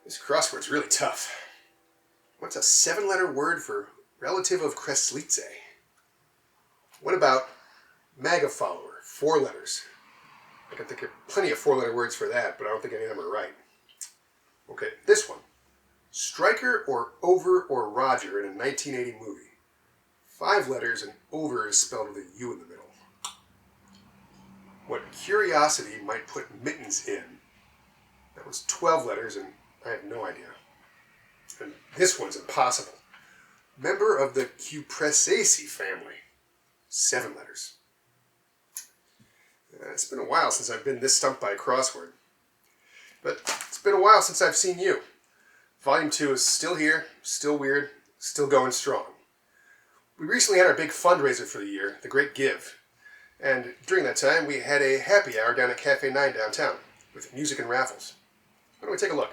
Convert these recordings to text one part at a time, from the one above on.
This crossword's really tough. What's a 7-letter word for relative of Kreslitze? What about MAGA follower? 4 letters. I can think of plenty of 4-letter words for that, but I don't think any of them are right. Okay, this one. Striker or Over or Roger in a 1980 movie. 5 letters and over is spelled with a U in the middle. What curiosity might put mittens in? That was 12 letters and I have no idea. And this one's impossible. Member of the Cupressaceae family. 7 letters. It's been a while since I've been this stumped by a crossword. But it's been a while since I've seen you. Volume 2 is still here, still weird, still going strong. We recently had our big fundraiser for the year, The Great Give. And during that time, we had a happy hour down at Cafe 9 downtown, with music and raffles. Why don't we take a look?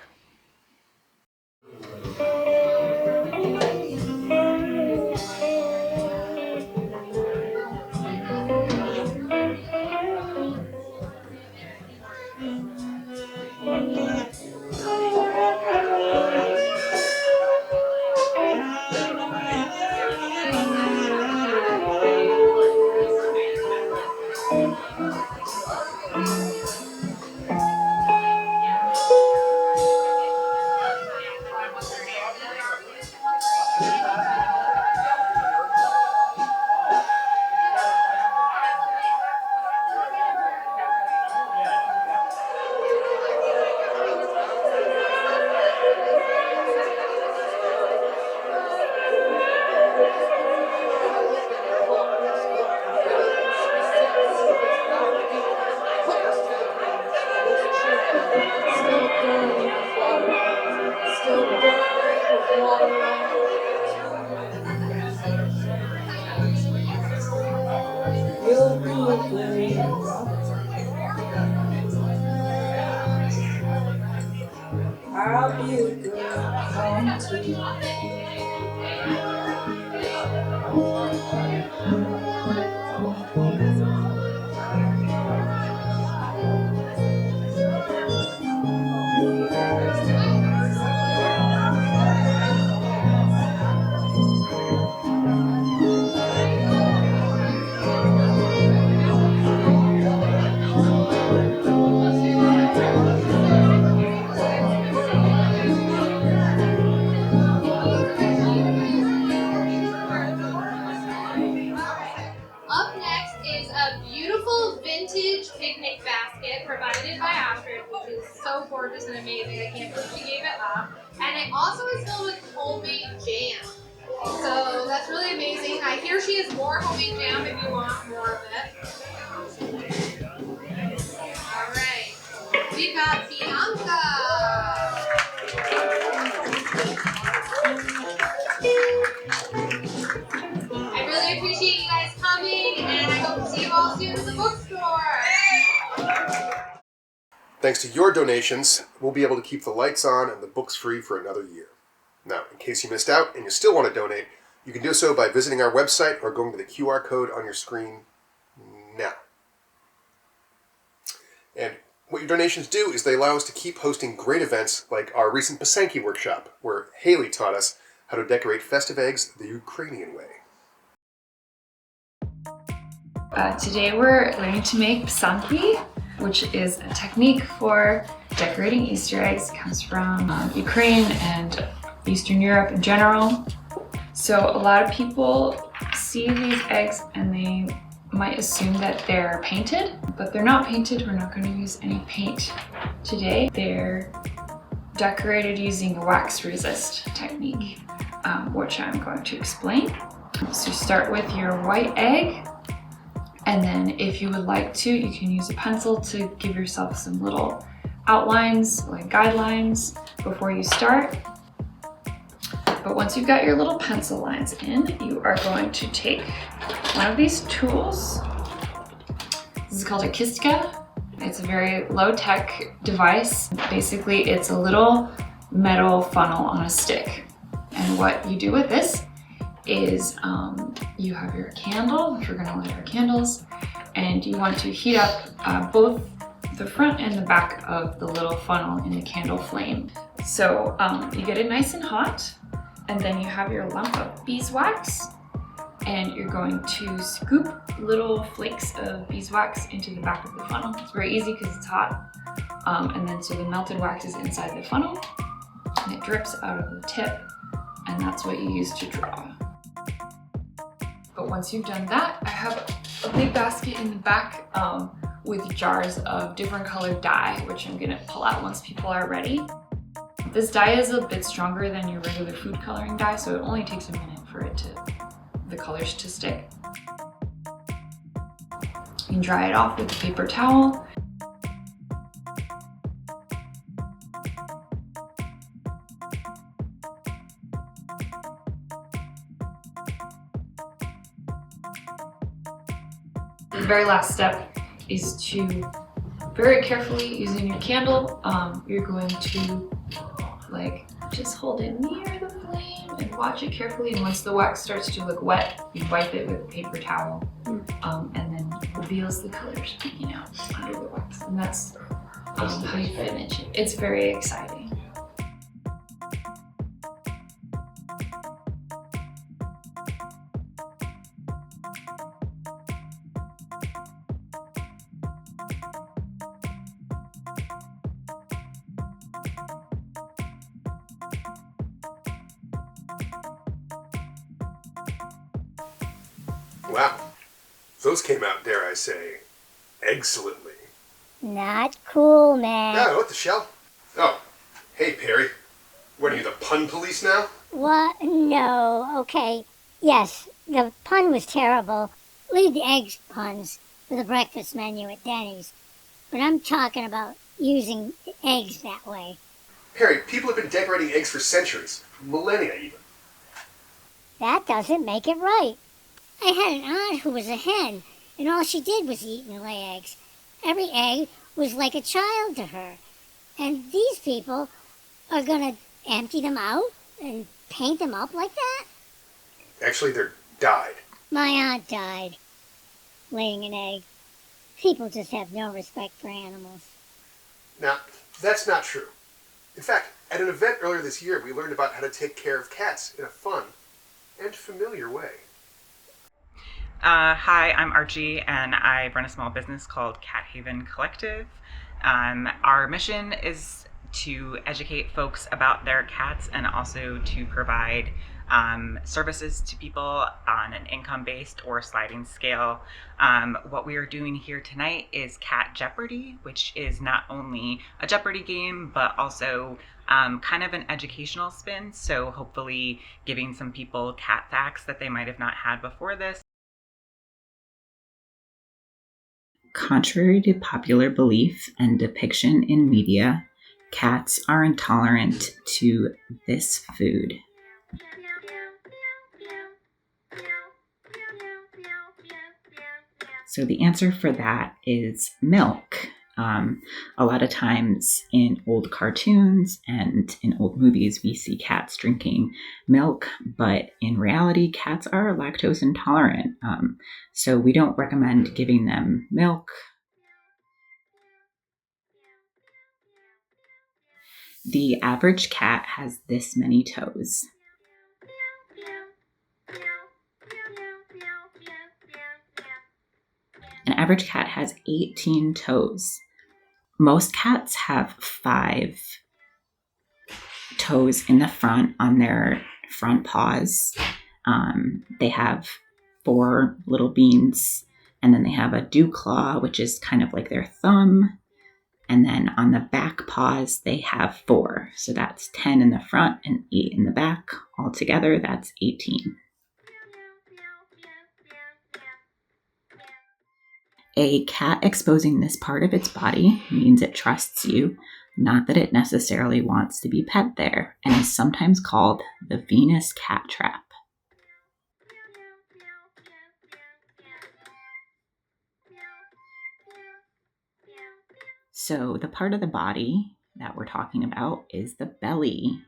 I'll be a girl home to you. Vintage picnic basket provided by Astrid, which is so gorgeous and amazing. I can't believe she gave it up. And it also is filled with homemade jam. So that's really amazing. I hear she has more homemade jam if you want more of it. Alright. We've got Pysanky. I really appreciate you guys coming, and I hope to see you all soon in the bookstore. Thanks to your donations, we'll be able to keep the lights on and the books free for another year. Now, in case you missed out and you still want to donate, you can do so by visiting our website or going to the QR code on your screen now. And what your donations do is they allow us to keep hosting great events like our recent Pysanky workshop, where Haley taught us how to decorate festive eggs the Ukrainian way. Today we're learning to make Pysanky, which is a technique for decorating Easter eggs. It comes from Ukraine and Eastern Europe in general. So a lot of people see these eggs and they might assume that they're painted, but they're not painted. We're not going to use any paint today. They're decorated using a wax resist technique, which I'm going to explain. So start with your white egg. And then if you would like to, you can use a pencil to give yourself some little outlines, like guidelines, before you start. But once you've got your little pencil lines in, you are going to take one of these tools. This is called a kistka. It's a very low-tech device. Basically, it's a little metal funnel on a stick. And what you do with this is you have your candle, if you're going to light our candles, and you want to heat up both the front and the back of the little funnel in the candle flame. So you get it nice and hot, and then you have your lump of beeswax, and you're going to scoop little flakes of beeswax into the back of the funnel. It's very easy because it's hot. And then so the melted wax is inside the funnel, and it drips out of the tip, and that's what you use to draw. But once you've done that, I have a big basket in the back with jars of different colored dye, which I'm gonna pull out once people are ready. This dye is a bit stronger than your regular food coloring dye, so it only takes a minute for the colors to stick. You can dry it off with a paper towel. The very last step is to very carefully, using your candle, you're going to just hold it near the flame and watch it carefully. And once the wax starts to look wet, you wipe it with a paper towel, and then it reveals the colors peeking out under the wax. And that's how you finish it. It's very exciting. Wow. Those came out, dare I say, excellently. Not cool, man. Yeah, what the shell? Oh, hey, Perry. What are you, the pun police now? What? No. Okay. Yes, the pun was terrible. Leave the eggs puns for the breakfast menu at Denny's. But I'm talking about using eggs that way. Perry, people have been decorating eggs for centuries. Millennia, even. That doesn't make it right. I had an aunt who was a hen, and all she did was eat and lay eggs. Every egg was like a child to her. And these people are going to empty them out and paint them up like that? Actually, they're dyed. My aunt died laying an egg. People just have no respect for animals. Now, that's not true. In fact, at an event earlier this year, we learned about how to take care of cats in a fun and familiar way. Hi, I'm Archie, and I run a small business called Cat Haven Collective. Our mission is to educate folks about their cats and also to provide services to people on an income-based or sliding scale. What we are doing here tonight is Cat Jeopardy, which is not only a Jeopardy game, but also kind of an educational spin. So hopefully giving some people cat facts that they might have not had before this. Contrary to popular belief and depiction in media, cats are intolerant to this food. So the answer for that is milk. A lot of times in old cartoons and in old movies, we see cats drinking milk, but in reality, cats are lactose intolerant. So we don't recommend giving them milk. The average cat has this many toes. An average cat has 18 toes. Most cats have 5 toes in the front on their front paws. They have 4 little beans, and then they have a dew claw, which is kind of like their thumb. And then on the back paws, they have 4. So that's 10 in the front and 8 in the back. Altogether, that's 18. A cat exposing this part of its body means it trusts you, not that it necessarily wants to be pet there, and is sometimes called the Venus cat trap. So the part of the body that we're talking about is the belly.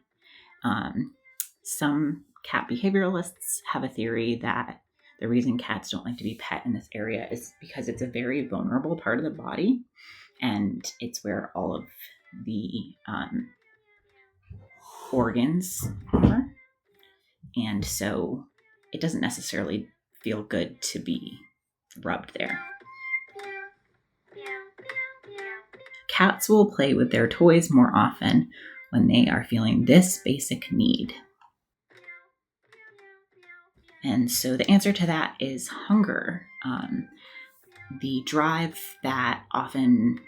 Some cat behavioralists have a theory that the reason cats don't like to be pet in this area is because it's a very vulnerable part of the body, and it's where all of the organs are. And so it doesn't necessarily feel good to be rubbed there. Cats will play with their toys more often when they are feeling this basic need. And so the answer to that is hunger. The drive that often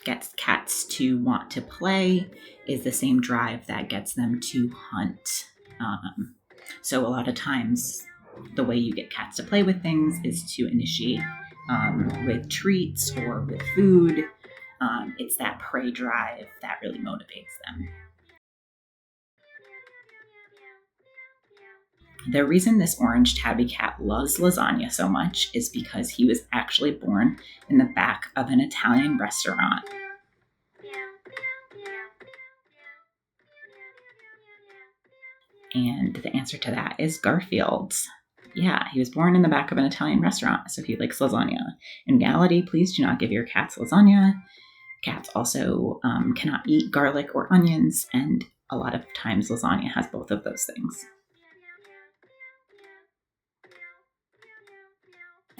gets cats to want to play is the same drive that gets them to hunt. So a lot of times the way you get cats to play with things is to initiate with treats or with food. It's that prey drive that really motivates them. The reason this orange tabby cat loves lasagna so much is because he was actually born in the back of an Italian restaurant. And the answer to that is Garfield's. Yeah, he was born in the back of an Italian restaurant, so he likes lasagna. In reality, please do not give your cats lasagna. Cats also cannot eat garlic or onions, and a lot of times lasagna has both of those things.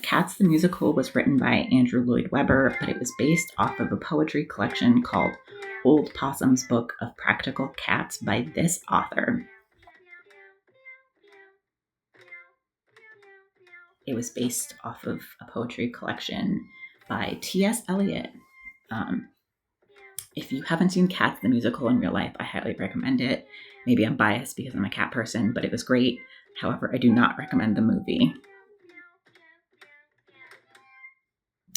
Cats the Musical was written by Andrew Lloyd Webber, but it was based off of a poetry collection called Old Possum's Book of Practical Cats by this author. It was based off of a poetry collection by T.S. Eliot. If you haven't seen Cats the Musical in real life, I highly recommend it. Maybe I'm biased because I'm a cat person, but it was great. However, I do not recommend the movie.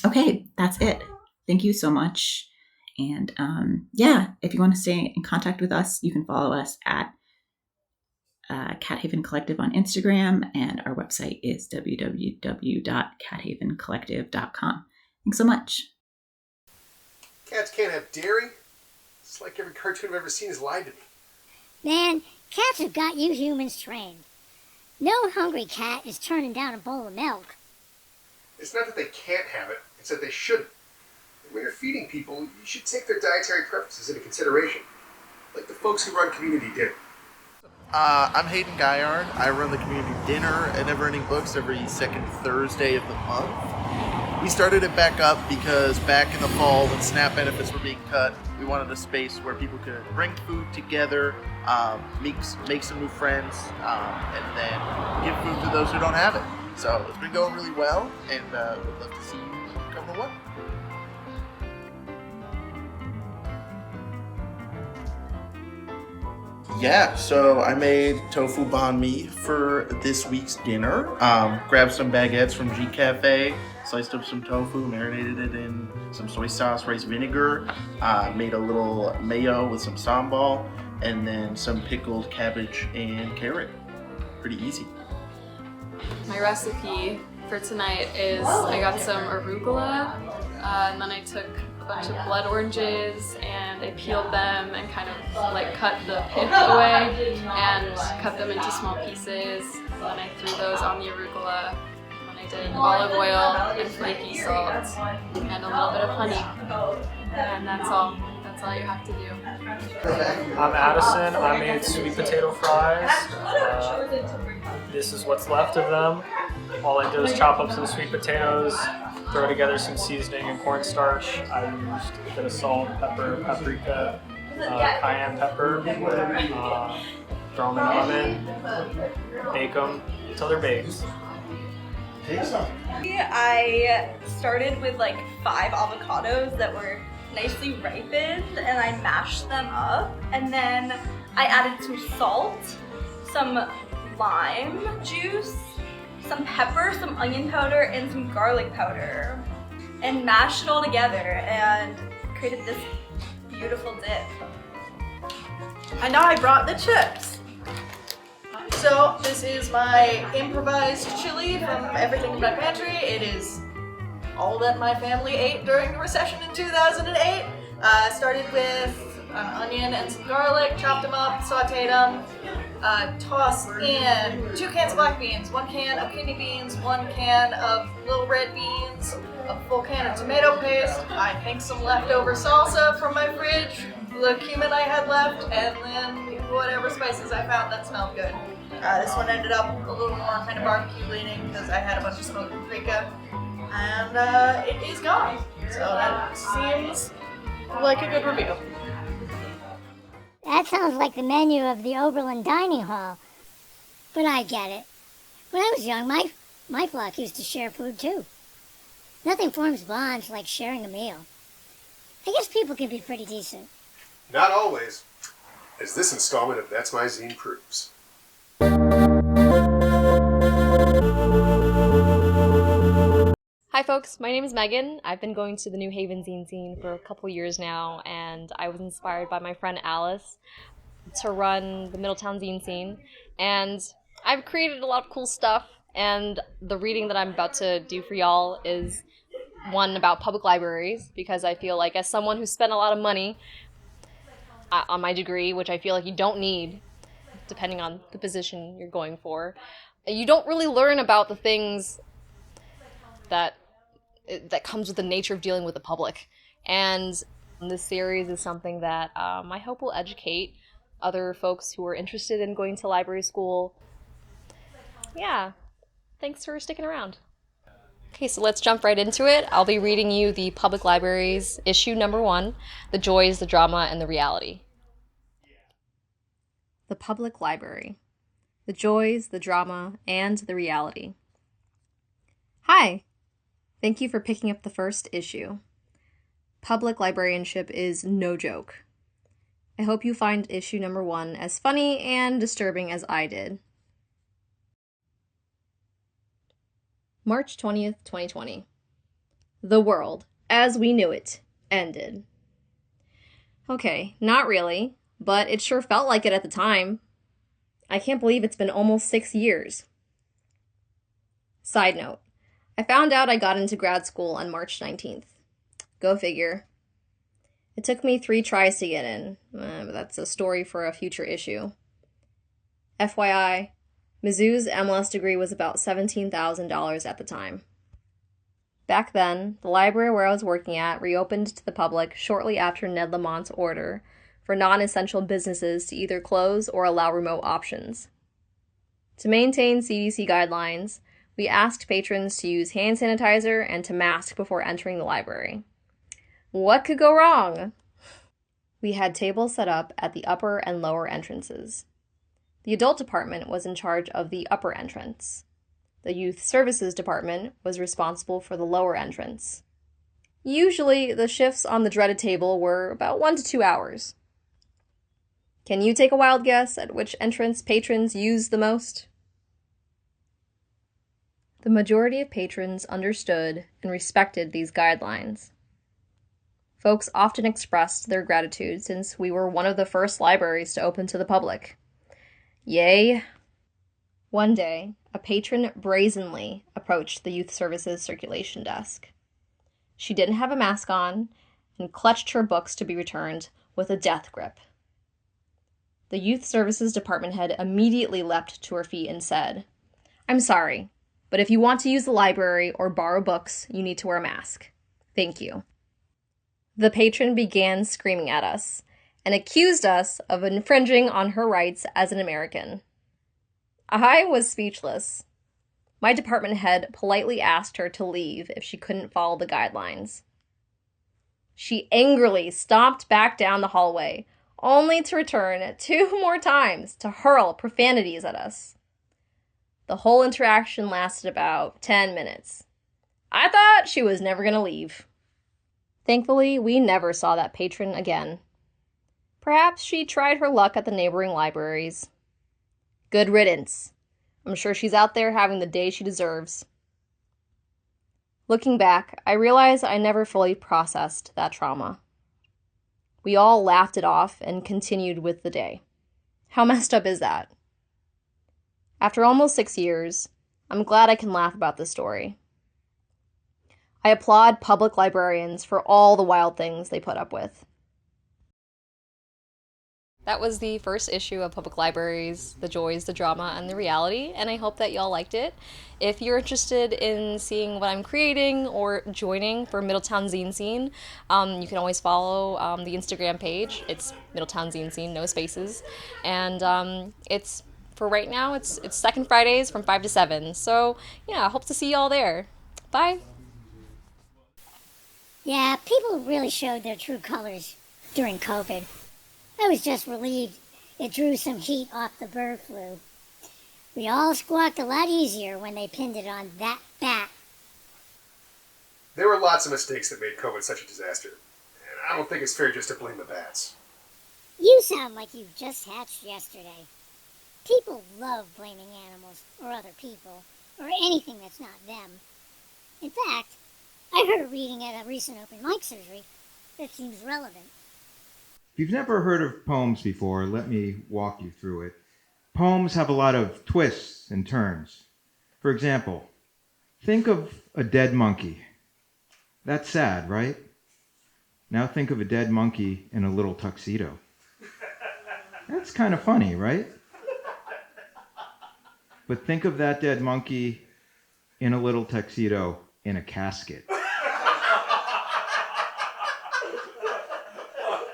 Okay, that's it. Thank you so much. And if you want to stay in contact with us, you can follow us at Cat Haven Collective on Instagram, and our website is www.cathavencollective.com. Thanks so much. Cats can't have dairy. It's like every cartoon I've ever seen has lied to me. Man, cats have got you humans trained. No hungry cat is turning down a bowl of milk. It's not that they can't have it, it's that they shouldn't. When you're feeding people, you should take their dietary preferences into consideration, like the folks who run community dinner. I'm Hayden Guyard. I run the community dinner at Never Ending Books every second Thursday of the month. We started it back up because back in the fall when SNAP benefits were being cut, we wanted a space where people could bring food together, make some new friends, and then give food to those who don't have it. So it's been going really well, and we'd love to see you come to one. Yeah, so I made tofu banh mi for this week's dinner. Grabbed some baguettes from G Cafe, sliced up some tofu, marinated it in some soy sauce, rice vinegar, made a little mayo with some sambal, and then some pickled cabbage and carrot. Pretty easy. My recipe for tonight is I got some arugula, and then I took a bunch of blood oranges and I peeled them and kind of like cut the pith away and cut them into small pieces. And then I threw those on the arugula. And then I did olive oil and flaky salt and a little bit of honey. And that's all. That's all you have to do. I'm Addison. I made sweet potato fries. This is what's left of them. All I did was chop up some sweet potatoes, throw together some seasoning and cornstarch. I used a bit of salt, pepper, paprika, cayenne pepper. Throw them in the oven, bake them until they're baked. I started with like 5 avocados that were nicely ripened, and I mashed them up, and then I added some salt, some lime juice, some pepper, some onion powder, and some garlic powder, and mashed it all together and created this beautiful dip. And now I brought the chips. So this is my improvised chili from Everything in My Pantry. It is all that my family ate during the recession in 2008. Started with an onion and some garlic, chopped them up, sauteed them, tossed in 2 cans of black beans, 1 can of kidney beans, 1 can of little red beans, a full can of tomato paste, I think some leftover salsa from my fridge, a the cumin I had left, and then whatever spices I found that smelled good. This one ended up a little more kind of barbecue leaning because I had a bunch of smoked paprika, and it is gone. So that seems like a good review. That sounds like the menu of the Oberlin Dining Hall. But I get it. When I was young, my flock used to share food too. Nothing forms bonds like sharing a meal. I guess people can be pretty decent. Not always, as this installment of That's My Zine proves. Hi folks, my name is Megan. I've been going to the New Haven Zine Scene for a couple years now, and I was inspired by my friend Alice to run the Middletown Zine Scene, and I've created a lot of cool stuff, and the reading that I'm about to do for y'all is one about public libraries, because I feel like as someone who spent a lot of money on my degree, which I feel like you don't need, depending on the position you're going for, you don't really learn about the things that comes with the nature of dealing with the public. And this series is something that I hope will educate other folks who are interested in going to library school. Yeah, thanks for sticking around. Okay, so let's jump right into it. I'll be reading you the Public Libraries issue number 1, The Joys, the Drama, and the Reality. The Public Library. The Joys, the Drama, and the Reality. Hi! Thank you for picking up the first issue. Public librarianship is no joke. I hope you find issue number 1 as funny and disturbing as I did. March 20th, 2020. The world, as we knew it, ended. Okay, not really, but it sure felt like it at the time. I can't believe it's been almost 6 years. Side note. I found out I got into grad school on March 19th. Go figure. It took me 3 tries to get in, but that's a story for a future issue. FYI, Mizzou's MLS degree was about $17,000 at the time. Back then, the library where I was working at reopened to the public shortly after Ned Lamont's order for non-essential businesses to either close or allow remote options. To maintain CDC guidelines, we asked patrons to use hand sanitizer and to mask before entering the library. What could go wrong? We had tables set up at the upper and lower entrances. The adult department was in charge of the upper entrance. The youth services department was responsible for the lower entrance. Usually, the shifts on the dreaded table were about 1 to 2 hours. Can you take a wild guess at which entrance patrons used the most? The majority of patrons understood and respected these guidelines. Folks often expressed their gratitude since we were one of the first libraries to open to the public. Yay! One day, a patron brazenly approached the youth services circulation desk. She didn't have a mask on and clutched her books to be returned with a death grip. The youth services department head immediately leapt to her feet and said, "I'm sorry, but if you want to use the library or borrow books, you need to wear a mask. Thank you." The patron began screaming at us and accused us of infringing on her rights as an American. I was speechless. My department head politely asked her to leave if she couldn't follow the guidelines. She angrily stomped back down the hallway, only to return 2 more times to hurl profanities at us. The whole interaction lasted about 10 minutes. I thought she was never going to leave. Thankfully, we never saw that patron again. Perhaps she tried her luck at the neighboring libraries. Good riddance. I'm sure she's out there having the day she deserves. Looking back, I realize I never fully processed that trauma. We all laughed it off and continued with the day. How messed up is that? After almost 6 years, I'm glad I can laugh about this story. I applaud public librarians for all the wild things they put up with. That was the first issue of Public Libraries, The Joys, the Drama, and the Reality, and I hope that y'all liked it. If you're interested in seeing what I'm creating or joining for Middletown Zine Scene, you can always follow the Instagram page. It's Middletown Zine Scene, no spaces. And it's, for right now, it's second Fridays from 5 to 7. So, yeah, I hope to see y'all there. Bye. Yeah, people really showed their true colors during COVID. I was just relieved it drew some heat off the bird flu. We all squawked a lot easier when they pinned it on that bat. There were lots of mistakes that made COVID such a disaster, and I don't think it's fair just to blame the bats. You sound like you just hatched yesterday. People love blaming animals or other people or anything that's not them. In fact, I heard a reading at a recent open mic surgery that seems relevant. If you've never heard of poems before, let me walk you through it. Poems have a lot of twists and turns. For example, think of a dead monkey. That's sad, right? Now think of a dead monkey in a little tuxedo. That's kind of funny, right? But think of that dead monkey in a little tuxedo in a casket.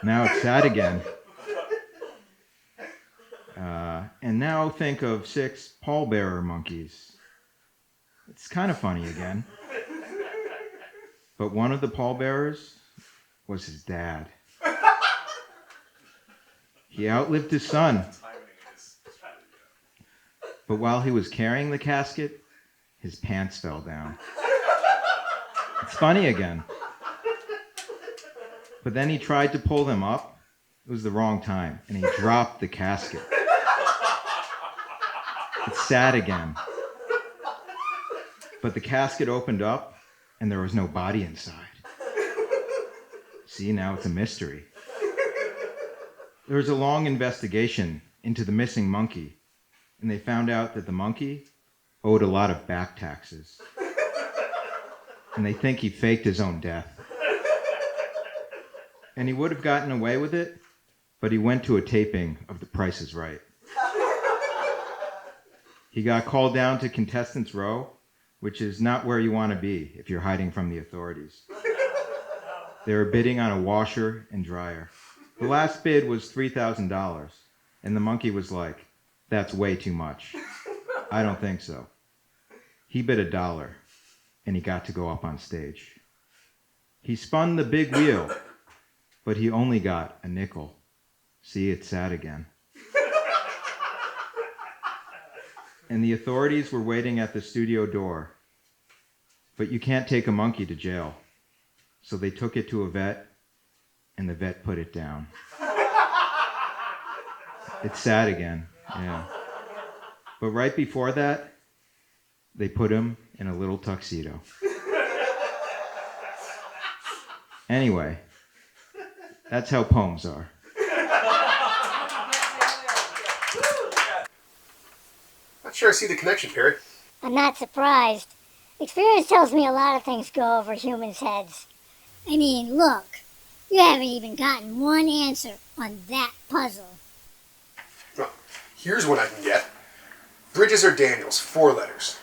Now it's sad again. And now think of 6 pallbearer monkeys. It's kind of funny again. But one of the pallbearers was his dad. He outlived his son. But while he was carrying the casket, his pants fell down. It's funny again. But then he tried to pull them up. It was the wrong time, and he dropped the casket. It's sad again. But the casket opened up, and there was no body inside. See, now it's a mystery. There was a long investigation into the missing monkey, and they found out that the monkey owed a lot of back taxes. And they think he faked his own death. And he would have gotten away with it, but he went to a taping of The Price is Right. He got called down to contestants' row, which is not where you want to be if you're hiding from the authorities. They were bidding on a washer and dryer. The last bid was $3,000, and the monkey was like, "That's way too much. I don't think so." He bid $1, and he got to go up on stage. He spun the big wheel, but he only got a nickel. See, it's sad again. And the authorities were waiting at the studio door. But you can't take a monkey to jail. So they took it to a vet, and the vet put it down. It's sad again, yeah. But right before that, they put him in a little tuxedo. Anyway, that's how poems are. Not sure I see the connection, Perry. I'm not surprised. Experience tells me a lot of things go over humans' heads. I mean, look, you haven't even gotten one answer on that puzzle. Well, here's one I can get. Bridges or Daniels, 4 letters.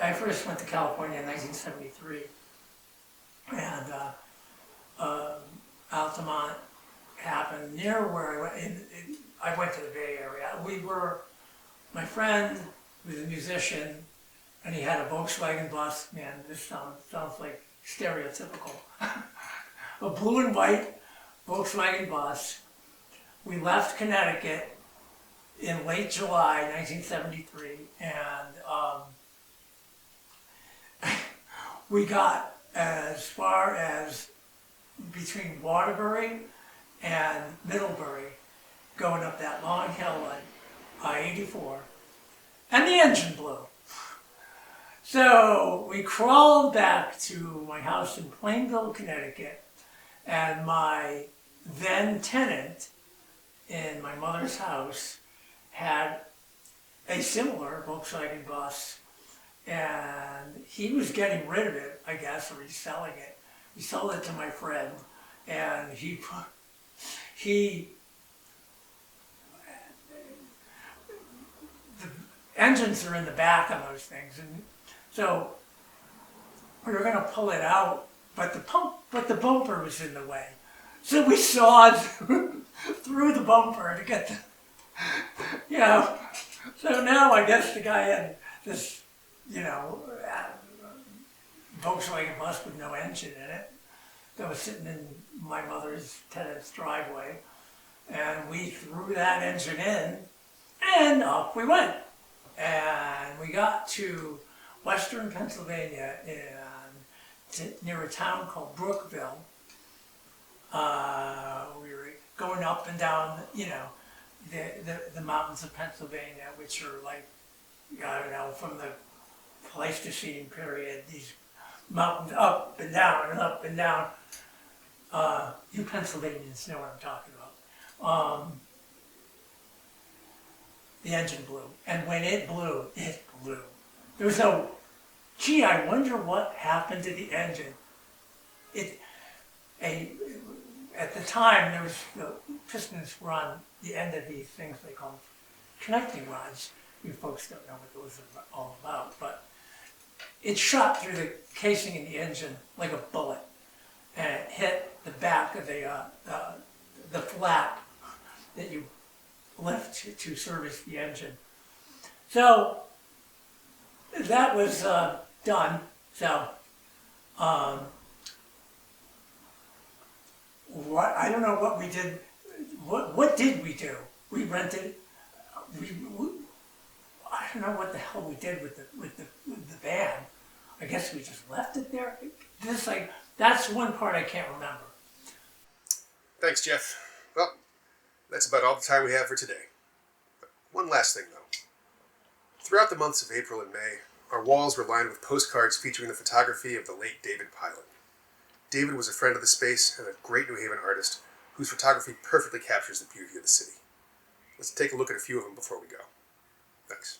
I first went to California in 1973, and Altamont happened near where I went. I went to the Bay Area. My friend was a musician, and he had a Volkswagen bus. Man, this sounds like stereotypical. A blue and white Volkswagen bus. We left Connecticut in late July 1973, and we got as far as between Waterbury and Middlebury, going up that long hill on I-84, and the engine blew. So we crawled back to my house in Plainville, Connecticut, and my then tenant in my mother's house had a similar Volkswagen bus, and he was getting rid of it, I guess, or he's selling it. He sold it to my friend, and the engines are in the back of those things, and so we were going to pull it out, but the bumper was in the way. So we sawed through the bumper to get the, you know. So now I guess the guy had this, you know, Volkswagen bus with no engine in it that was sitting in my mother's tenant's driveway, and we threw that engine in, and off we went. And we got to western Pennsylvania near a town called Brookville. We were going up and down, you know, the mountains of Pennsylvania, which are like, I don't know, from the Pleistocene period, these mountains up and down and up and down. You Pennsylvanians know what I'm talking about. The engine blew, and when it blew, it blew. There was no, gee, I wonder what happened to the engine. At the time, there was, the pistons were on the end of these things they call connecting rods. You folks don't know what those are all about, but it shot through the casing in the engine like a bullet, and it hit the back of the flap that you lift to service the engine. So that was done. So I don't know what we did. What did we do? We rented. I don't know what the hell we did with the van. I guess we just left it there. That's one part I can't remember. Thanks, Jeff. Well, that's about all the time we have for today. But one last thing, though. Throughout the months of April and May, our walls were lined with postcards featuring the photography of the late David Pilot. David was a friend of the space and a great New Haven artist whose photography perfectly captures the beauty of the city. Let's take a look at a few of them before we go. Thanks.